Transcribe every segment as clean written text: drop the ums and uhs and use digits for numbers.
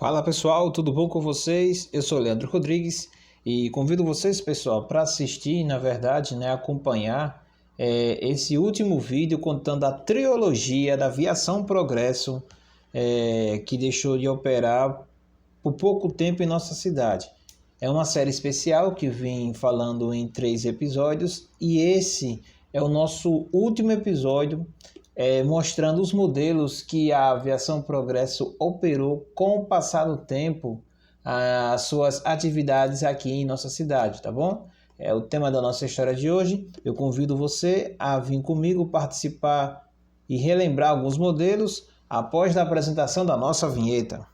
Fala pessoal, tudo bom com vocês? Eu sou Leandro Rodrigues e convido vocês, pessoal, para assistir, acompanhar esse último vídeo contando a trilogia da Aviação Progresso, que deixou de operar por pouco tempo em nossa cidade. É uma série especial que vim falando em 3 episódios e esse é o nosso último episódio, mostrando os modelos que a Aviação Progresso operou com o passar do tempo, as suas atividades aqui em nossa cidade, tá bom? É o tema da nossa história de hoje. Eu convido você a vir comigo participar e relembrar alguns modelos após a apresentação da nossa vinheta.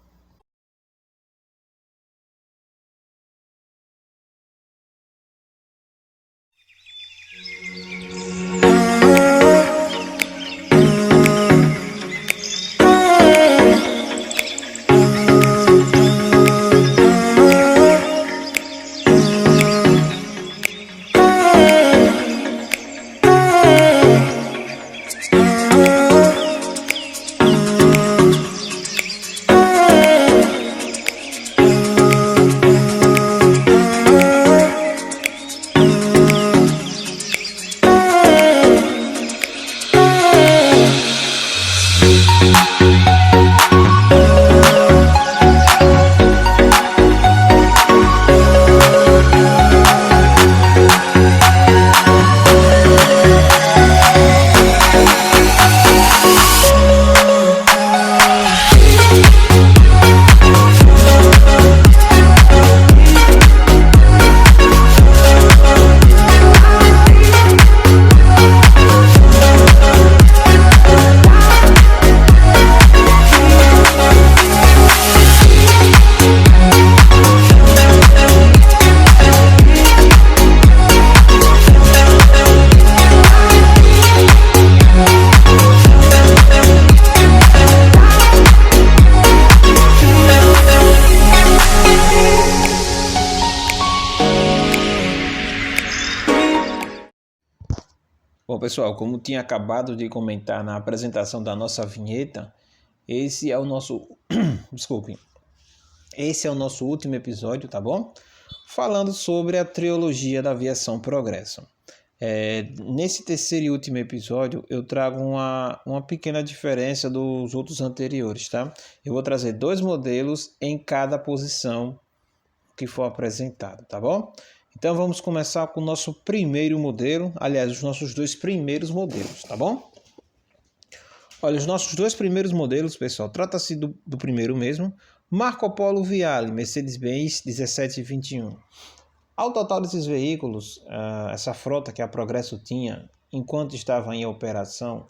Bom, pessoal, como tinha acabado de comentar na apresentação da nossa vinheta, esse é o nosso desculpe. Esse é o nosso último episódio, tá bom? Falando sobre a trilogia da Aviação Progresso. Nesse terceiro e último episódio, eu trago uma pequena diferença dos outros anteriores, tá? Eu vou trazer 2 modelos em cada posição que for apresentado, tá bom? Então vamos começar com o nosso primeiro modelo, aliás, os nossos 2 primeiros modelos, tá bom? Olha, os nossos 2 primeiros modelos, pessoal, trata-se do primeiro mesmo, Marco Polo Viale, Mercedes-Benz 1721. Ao total desses veículos, essa frota que a Progresso tinha, enquanto estava em operação,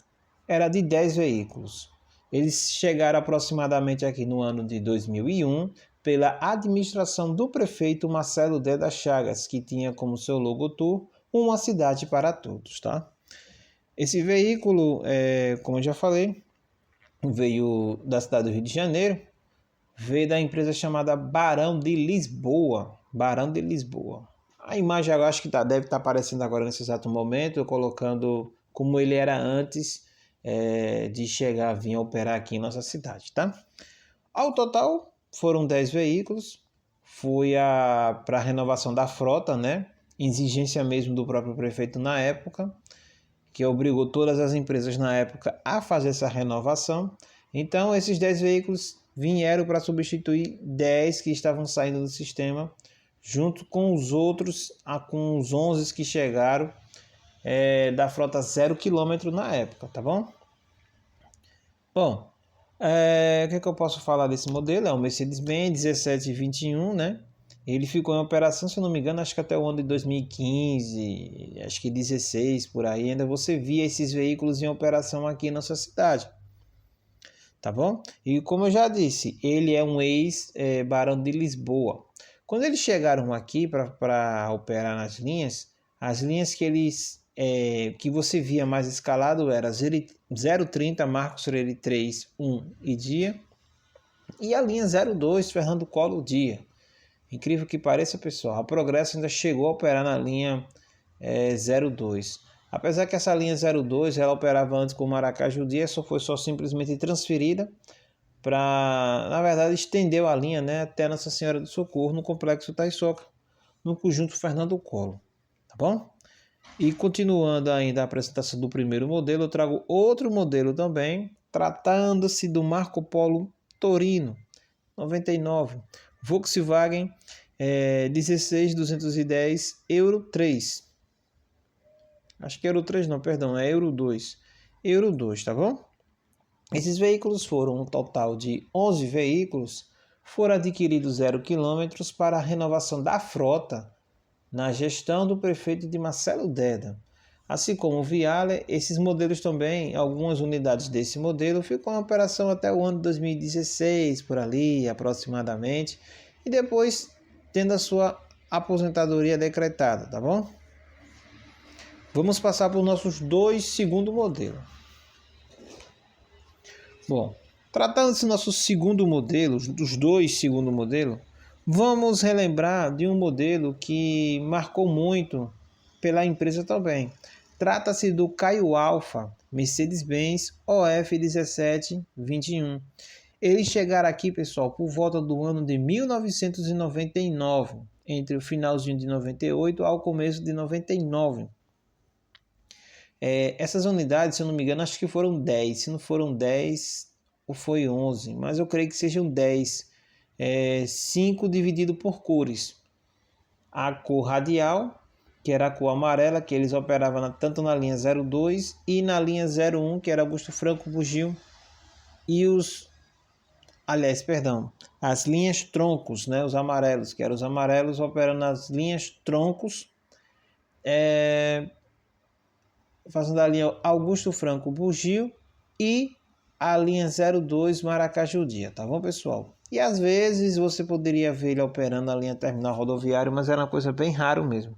era de 10 veículos. Eles chegaram aproximadamente aqui no ano de 2001, pela administração do prefeito Marcelo Deda Chagas, que tinha como seu logotipo uma cidade para todos, tá? Esse veículo, como eu já falei, veio da cidade do Rio de Janeiro, veio da empresa chamada Barão de Lisboa. Barão de Lisboa. A imagem eu acho que deve estar aparecendo agora nesse exato momento, eu colocando como ele era antes de chegar a vir operar aqui em nossa cidade, tá? Ao total, foram 10 veículos, foi para a renovação da frota, né? Exigência mesmo do próprio prefeito na época, que obrigou todas as empresas na época a fazer essa renovação. Então, esses 10 veículos vieram para substituir 10 que estavam saindo do sistema, junto com os outros, com os 11 que chegaram da frota 0 km na época, tá bom? Bom, o que eu posso falar desse modelo? É um Mercedes-Benz 1721, né? Ele ficou em operação, se não me engano, acho que até o ano de 2015, acho que 16, por aí, ainda você via esses veículos em operação aqui na nossa cidade. Tá bom? E como eu já disse, ele é um ex-Barão de Lisboa. Quando eles chegaram aqui para operar nas linhas, as linhas que você via mais escalado era 030 Marcos Freire 3, 1 e Dia, e a linha 02 Fernando Collor Dia. Incrível que pareça, pessoal, a Progresso ainda chegou a operar na linha 02. Apesar que essa linha 02 ela operava antes com Maracaju Dia, foi simplesmente transferida na verdade, estendeu a linha, né, até Nossa Senhora do Socorro, no Complexo Taissoca, no conjunto Fernando Collor, tá bom? E continuando ainda a apresentação do primeiro modelo, eu trago outro modelo também, tratando-se do Marco Polo Torino, 99, Volkswagen 16210 Euro 3. Acho que Euro 3 não, perdão, é Euro 2. Euro 2, tá bom? Esses veículos foram um total de 11 veículos, foram adquiridos 0 km para a renovação da frota na gestão do prefeito de Marcelo Deda. Assim como o Viale, esses modelos também, algumas unidades desse modelo ficam em operação até o ano 2016, por ali aproximadamente, e depois tendo a sua aposentadoria decretada, tá bom? Vamos passar para os nossos dois segundo modelo. Bom, tratando-se do nosso segundo modelo, dos dois segundo modelo, vamos relembrar de um modelo que marcou muito pela empresa também. Trata-se do Caio Alfa Mercedes-Benz OF 1721. Eles chegaram aqui, pessoal, por volta do ano de 1999, entre o finalzinho de 98 ao começo de 99. Essas unidades, se eu não me engano, acho que foram 10. Se não foram 10, ou foi 11, mas eu creio que sejam 10. 5 dividido por cores. A cor radial, que era a cor amarela, que eles operavam tanto na linha 02 e na linha 01, que era Augusto Franco Bugio, e as linhas troncos, né, os amarelos, que eram os amarelos operando nas linhas troncos, fazendo a linha Augusto Franco Bugio e a linha 02 Maracaju Dia, tá bom, pessoal? E às vezes você poderia ver ele operando a linha terminal rodoviária, mas era uma coisa bem raro mesmo.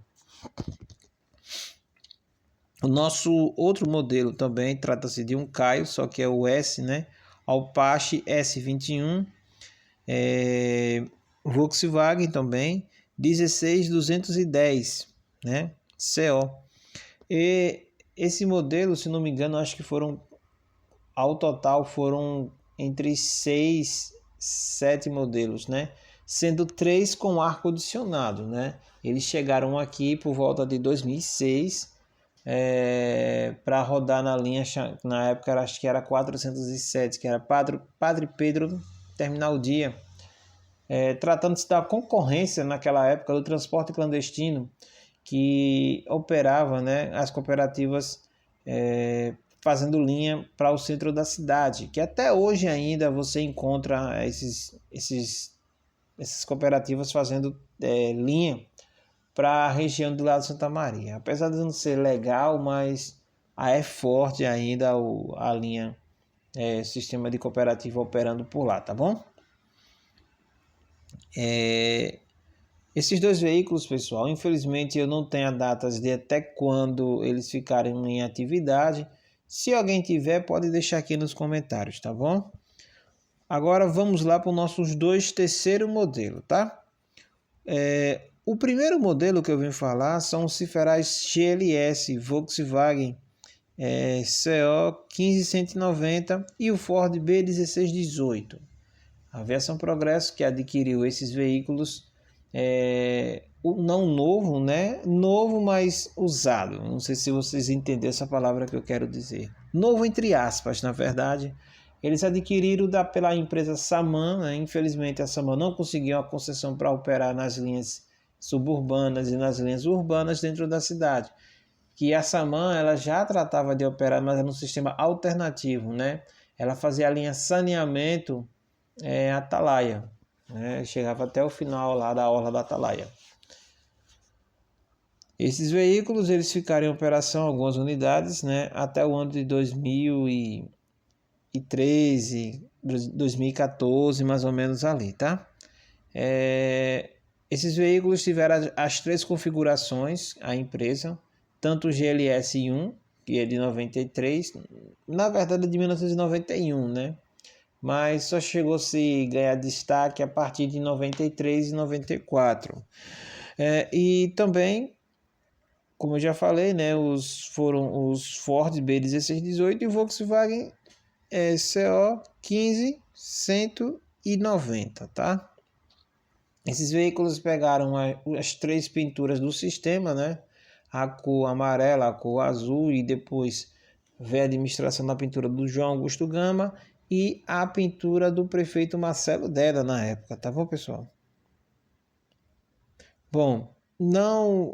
O nosso outro modelo também trata-se de um Caio, só que é o S, né? Apache S21, Volkswagen também, 16210, né? CO. E esse modelo, se não me engano, acho que ao total foram entre 6, 7 modelos, né? Sendo 3 com ar condicionado, né? Eles chegaram aqui por volta de 2006 para rodar na linha, na época acho que era 407, que era Padre Pedro Terminal Dia. Tratando-se da concorrência naquela época do transporte clandestino que operava, né, as cooperativas fazendo linha para o centro da cidade, que até hoje ainda você encontra essas cooperativas fazendo linha para a região do lado de Santa Maria. Apesar de não ser legal, mas é forte ainda a linha, sistema de cooperativa operando por lá, tá bom? Esses dois veículos, pessoal, infelizmente eu não tenho a datas de até quando eles ficarem em atividade. Se alguém tiver, pode deixar aqui nos comentários, tá bom? Agora vamos lá para os nossos dois terceiro modelo, tá? O primeiro modelo que eu vim falar são os Ciferais GLS Volkswagen CO 15190 e o Ford B1618. A Aviação Progresso, que adquiriu esses veículos, não novo, né? Novo, mas usado. Não sei se vocês entenderam essa palavra que eu quero dizer. Novo entre aspas, na verdade. Eles adquiriram pela empresa Saman, né? Infelizmente a Saman não conseguiu a concessão para operar nas linhas suburbanas e nas linhas urbanas dentro da cidade. Que a Saman ela já tratava de operar, mas era um sistema alternativo, né? Ela fazia a linha saneamento Atalaia, né? Chegava até o final lá da orla da Atalaia. Esses veículos eles ficaram em operação, algumas unidades, né? Até o ano de 2013, 2014, mais ou menos ali, tá? Esses veículos tiveram as 3 configurações, a empresa, tanto o GLS1, que é de 93, na verdade é de 1991, né? Mas só chegou a se ganhar destaque a partir de 93 e 94. E também, como eu já falei, né, foram os Ford B1618 e o Volkswagen CO 190, tá? Esses veículos pegaram as 3 pinturas do sistema, né? A cor amarela, a cor azul e depois veio a administração da pintura do João Augusto Gama e a pintura do prefeito Marcelo Deda na época, tá bom, pessoal? Bom, não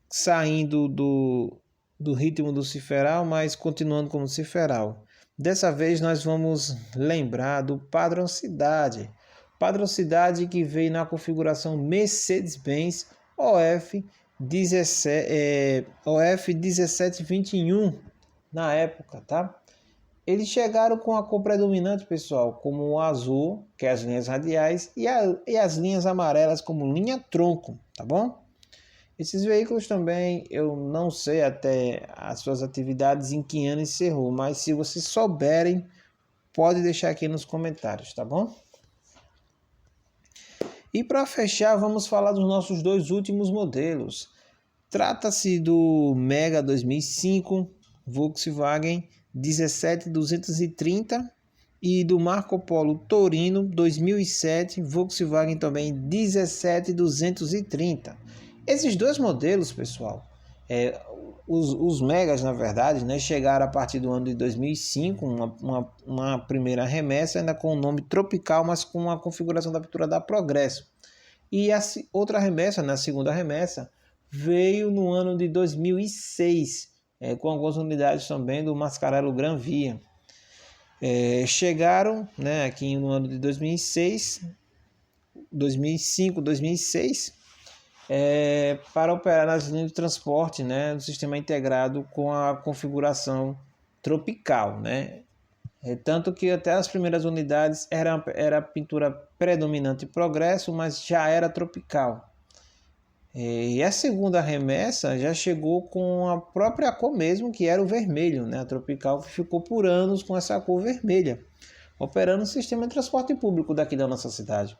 saindo do ritmo do ciferal, mas continuando como ciferal. Dessa vez nós vamos lembrar do padrão cidade. Padrão cidade que veio na configuração Mercedes-Benz OF 1721 na época, tá? Eles chegaram com a cor predominante, pessoal, como o azul, que é as linhas radiais, e as linhas amarelas como linha tronco, tá bom? Esses veículos também, eu não sei até as suas atividades em que ano encerrou, mas se vocês souberem, pode deixar aqui nos comentários, tá bom? E para fechar, vamos falar dos nossos 2 últimos modelos. Trata-se do Mega 2005 Volkswagen 17230 e do Marco Polo Torino 2007 Volkswagen também 17230. Esses 2 modelos, pessoal, os Megas, na verdade, né, chegaram a partir do ano de 2005, uma primeira remessa, ainda com o nome Tropical, mas com a configuração da pintura da Progresso. E a outra remessa, na segunda remessa, veio no ano de 2006, com algumas unidades também do Mascarello Gran Via. Chegaram, né, aqui no ano de 2005, 2006, para operar nas linhas de transporte, né, do sistema integrado com a configuração tropical, né? Tanto que até as primeiras unidades era pintura predominante Progresso, mas já era tropical. E a segunda remessa já chegou com a própria cor mesmo, que era o vermelho, né? A tropical ficou por anos com essa cor vermelha, operando o sistema de transporte público daqui da nossa cidade.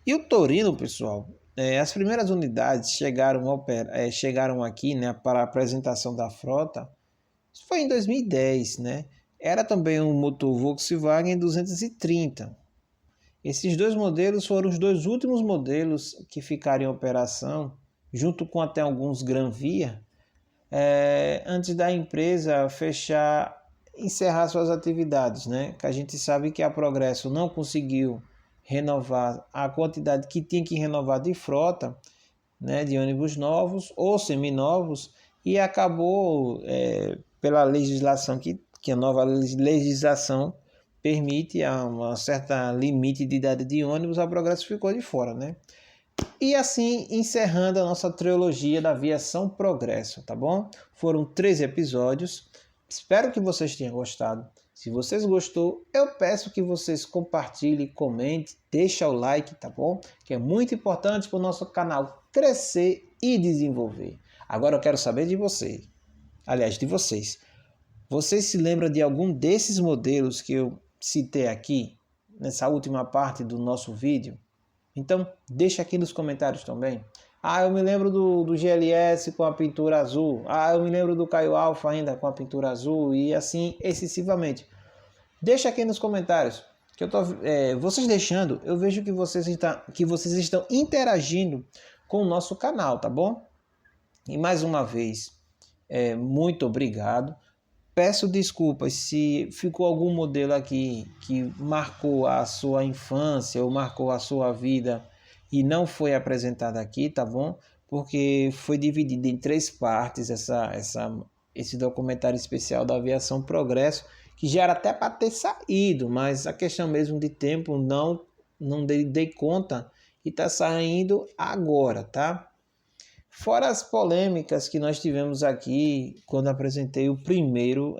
E o Torino, pessoal, as primeiras unidades chegaram aqui, né, para a apresentação da frota. Isso foi em 2010, né? Era também um motor Volkswagen 230. Esses 2 modelos foram os 2 últimos modelos que ficaram em operação, junto com até alguns Gran Via, antes da empresa encerrar suas atividades, né? Que a gente sabe que a Progresso não conseguiu renovar a quantidade que tinha que renovar de frota, né, de ônibus novos ou seminovos, e acabou, pela legislação que a nova legislação permite a uma certa limite de idade de ônibus, a Progresso ficou de fora, né? E assim encerrando a nossa trilogia da aviação Progresso, tá bom? Foram 13 episódios. Espero que vocês tenham gostado. Se vocês gostou, eu peço que vocês compartilhem, comentem, deixem o like, tá bom? Que é muito importante para o nosso canal crescer e desenvolver. Agora eu quero saber de vocês. Aliás, de vocês. Vocês se lembram de algum desses modelos que eu citei aqui, nessa última parte do nosso vídeo? Então, deixa aqui nos comentários também. Eu me lembro do GLS com a pintura azul. Eu me lembro do Caio Alfa ainda com a pintura azul. E assim, excessivamente. Deixa aqui nos comentários. Que vocês deixando, eu vejo que vocês estão interagindo com o nosso canal, tá bom? E mais uma vez, muito obrigado. Peço desculpas se ficou algum modelo aqui que marcou a sua infância ou marcou a sua vida e não foi apresentado aqui, tá bom? Porque foi dividido em 3 partes esse documentário especial da Aviação Progresso, que já era até para ter saído, mas a questão mesmo de tempo não dei conta e está saindo agora, tá? Fora as polêmicas que nós tivemos aqui quando apresentei o primeiro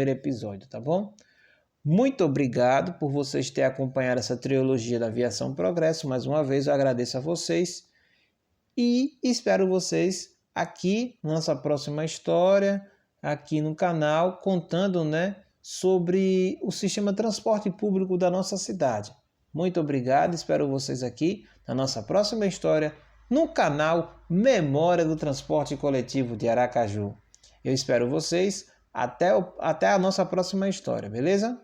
episódio, tá bom? Muito obrigado por vocês terem acompanhado essa trilogia da Aviação Progresso. Mais uma vez eu agradeço a vocês e espero vocês aqui na nossa próxima história, aqui no canal, contando, né, sobre o sistema de transporte público da nossa cidade. Muito obrigado, espero vocês aqui na nossa próxima história, no canal Memória do Transporte Coletivo de Aracaju. Eu espero vocês até a nossa próxima história, beleza?